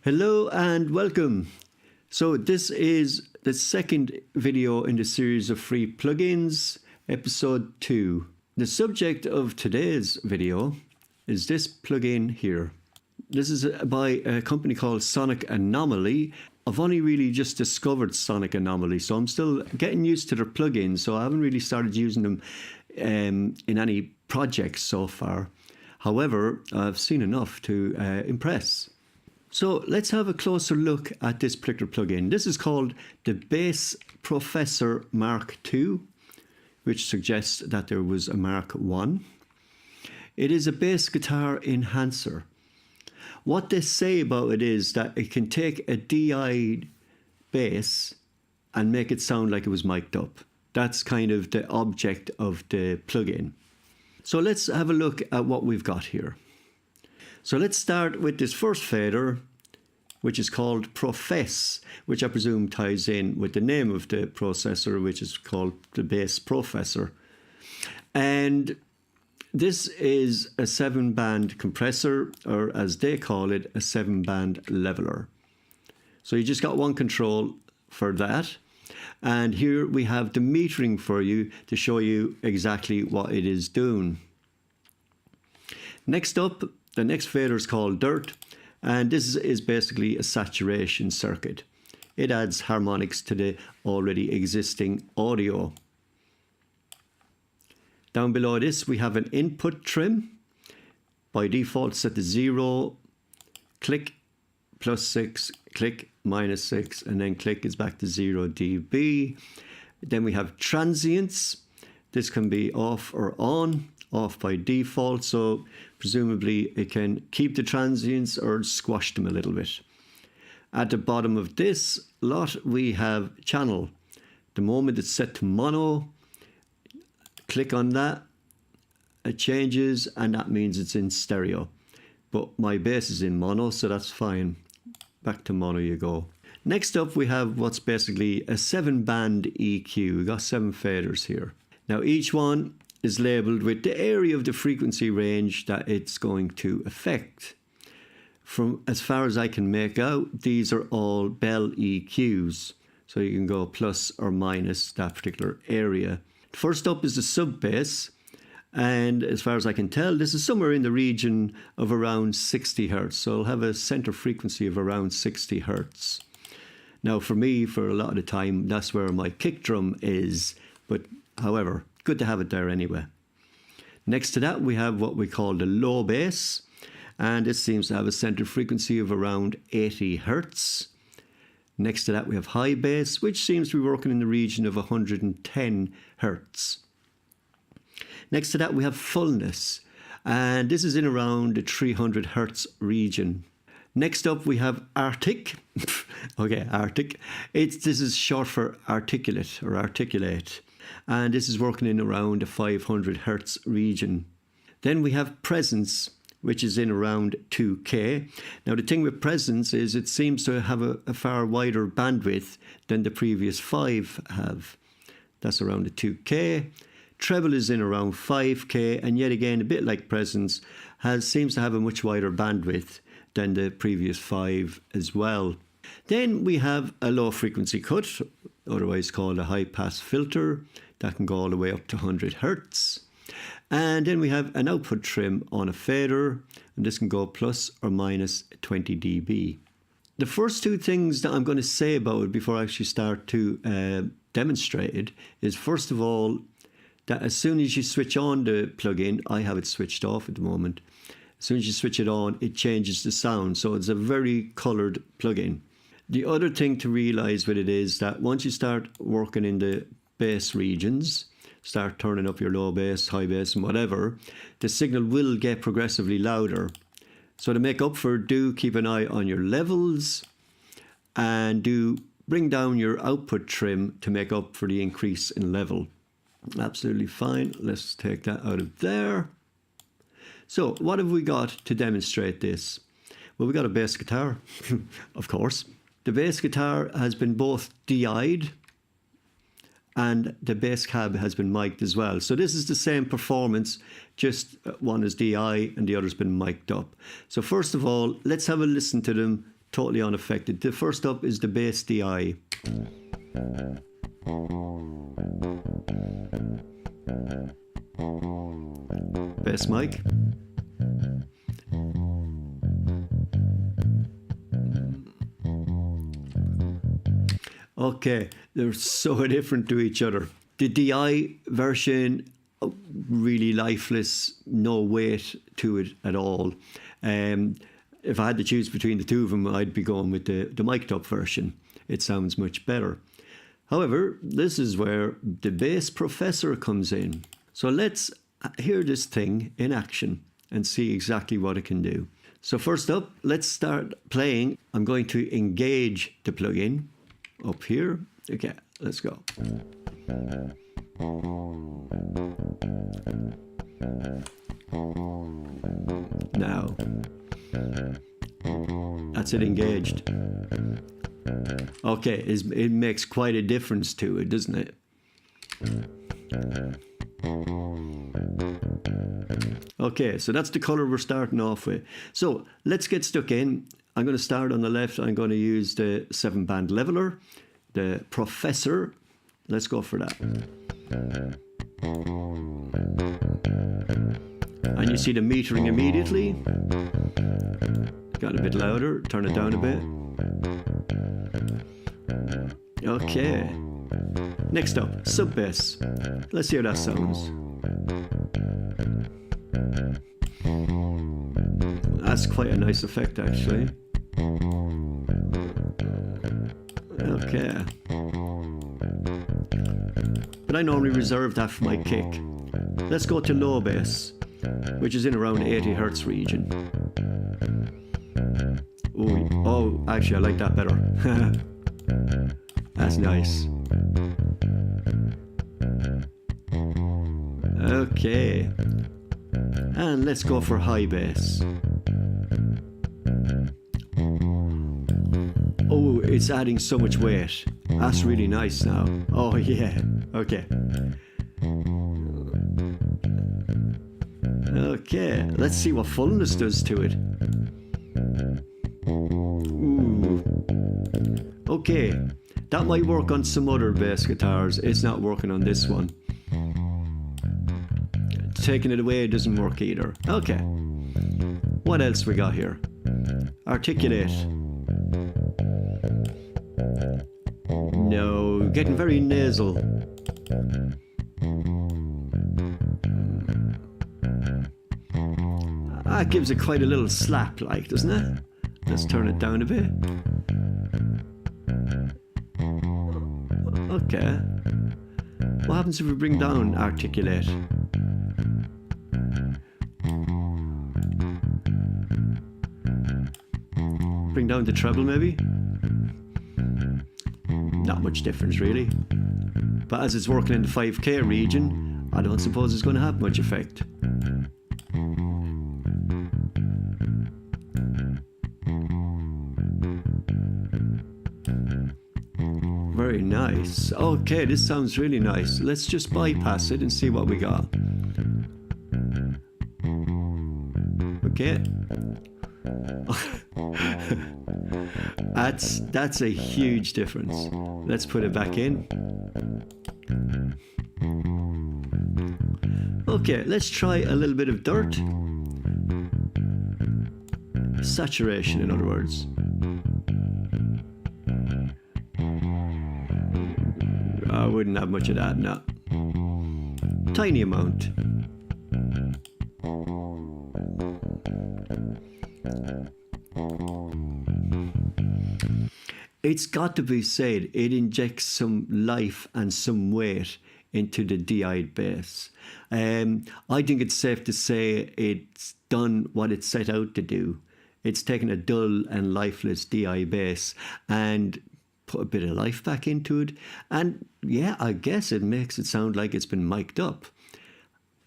Hello and welcome. So this is the second video in the series of free plugins, episode 2. The subject of today's video is this plugin here. This is by a company called Sonic Anomaly. I've only really just discovered Sonic Anomaly, so I'm still getting used to their plugins, so I haven't really started using them in any projects so far. However, I've seen enough to impress. So let's have a closer look at this particular plugin. This is called the Bass Professor Mark II, which suggests that there was a Mark I. It is a bass guitar enhancer. What they say about it is that it can take a DI bass and make it sound like it was mic'd up. That's kind of the object of the plugin. So let's have a look at what we've got here. So let's start with this first fader, which is called Profess, which I presume ties in with the name of the processor, which is called the Bass Professor. And this is a 7-band compressor, or as they call it, a 7-band leveler. So you just got one control for that. And here we have the metering for you to show you exactly what it is doing. Next up, the next fader is called Dirt, and this is basically a saturation circuit. It adds harmonics to the already existing audio. Down below this, we have an input trim. By default, set to 0, click, +6, click, -6, and then click is back to 0 dB. Then we have transients. This can be off or on. Off by default, so presumably it can keep the transients or squash them a little bit. At the bottom of this lot, we have channel. The moment it's set to mono, click on that, it changes, and that means it's in stereo. But my bass is in mono, so that's fine. Back to mono you go. Next up, we have what's basically a 7-band EQ. We've got 7 faders here. Now each one is labeled with the area of the frequency range that it's going to affect. From as far as I can make out, these are all bell EQs. So you can go plus or minus that particular area. First up is the sub bass. And as far as I can tell, this is somewhere in the region of around 60 hertz. So it'll have a center frequency of around 60 hertz. Now for me, for a lot of the time, that's where my kick drum is. But however, good to have it there anyway. Next to that, we have what we call the low bass. And it seems to have a center frequency of around 80 hertz. Next to that, we have high bass, which seems to be working in the region of 110 hertz. Next to that, we have fullness. And this is in around the 300 hertz region. Next up, we have Arctic. Okay, Arctic. This is short for articulate or articulate. And this is working in around the 500 hertz region. Then we have presence, which is in around 2K. Now the thing with presence is it seems to have a far wider bandwidth than the previous 5 have. That's around the 2K. Treble is in around 5K, and yet again, a bit like presence, seems to have a much wider bandwidth than the previous 5 as well. Then we have a low frequency cut, otherwise called a high pass filter, that can go all the way up to 100 hertz. And then we have an output trim on a fader, and this can go plus or minus 20 dB. The first 2 things that I'm going to say about it before I actually start to demonstrate it is, first of all, that as soon as you switch on the plugin, I have it switched off at the moment. As soon as you switch it on, it changes the sound. So it's a very colored plugin. The other thing to realize with it is that once you start working in the bass regions, start turning up your low bass, high bass, and whatever, the signal will get progressively louder. So to make up for it, do keep an eye on your levels and do bring down your output trim to make up for the increase in level. Absolutely fine. Let's take that out of there. So what have we got to demonstrate this? Well, we got a bass guitar, of course. The bass guitar has been both DI'd and the bass cab has been mic'd as well. So this is the same performance, just one is DI and the other's been mic'd up. So first of all, let's have a listen to them totally unaffected. The first up is the bass DI. Bass mic. Okay, they're so different to each other. The DI version, really lifeless, no weight to it at all. If I had to choose between the two of them, I'd be going with the mic'd up version. It sounds much better. However, this is where the bass professor comes in. So let's hear this thing in action and see exactly what it can do. So first up, let's start playing. I'm going to engage the plugin up here. Okay, let's go. Now, that's it engaged. Okay, it makes quite a difference to it, doesn't it? Okay, so that's the color we're starting off with. So let's get stuck in. I'm going to start on the left. I'm going to use the 7-band leveler, the professor. Let's go for that. And you see the metering immediately. Got a bit louder, turn it down a bit. Okay. Next up, sub bass. Let's see how that sounds. That's quite a nice effect, actually. Okay. But I normally reserve that for my kick. Let's go to low bass, which is in around 80 Hertz region. Ooh, oh, actually, I like that better. That's nice. Okay. And let's go for high bass. Oh, it's adding so much weight. That's really nice now. Oh, yeah. Okay. Okay, let's see what fullness does to it. Ooh. Okay, that might work on some other bass guitars. It's not working on this one. Taking it away doesn't work either. Okay. What else we got here? Articulate. No, getting very nasal. That gives it quite a little slap, like, doesn't it? Let's turn it down a bit. Okay. What happens if we bring down articulate? Bring down the treble, maybe? Not much difference, really. But as it's working in the 5K region, I don't suppose it's going to have much effect. Very nice. Okay, this sounds really nice. Let's just bypass it and see what we got. Okay. That's a huge difference. Let's put it back in. Okay, let's try a little bit of dirt. Saturation, in other words. I wouldn't have much of that, no. Tiny amount. It's got to be said, it injects some life and some weight into the DI'd bass. I think it's safe to say it's done what it set out to do. It's taken a dull and lifeless DI bass and put a bit of life back into it. And yeah, I guess it makes it sound like it's been mic'd up.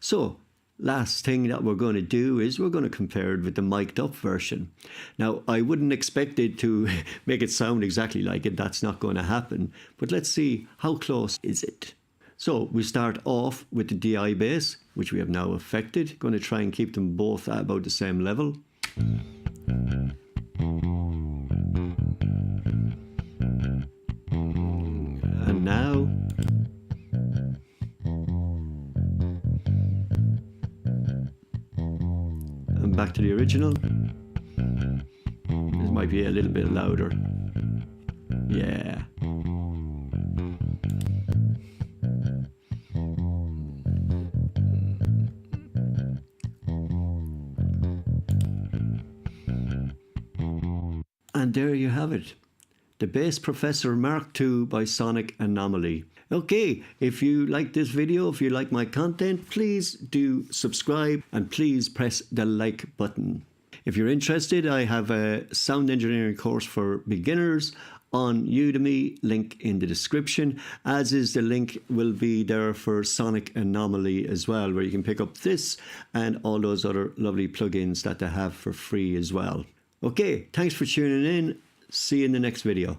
So, last thing that we're going to do is we're going to compare it with the mic'd up version. Now, I wouldn't expect it to make it sound exactly like it. That's not going to happen. But let's see, how close is it? So we start off with the DI bass, which we have now affected. Going to try and keep them both at about the same level. to the original. This might be a little bit louder. Yeah. And there you have it. The Bass Professor Mark II by Sonic Anomaly. Okay, if you like this video, if you like my content, please do subscribe and please press the like button. If you're interested, I have a sound engineering course for beginners on Udemy, link in the description, as is the link will be there for Sonic Anomaly as well, where you can pick up this and all those other lovely plugins that they have for free as well. Okay, thanks for tuning in. See you in the next video.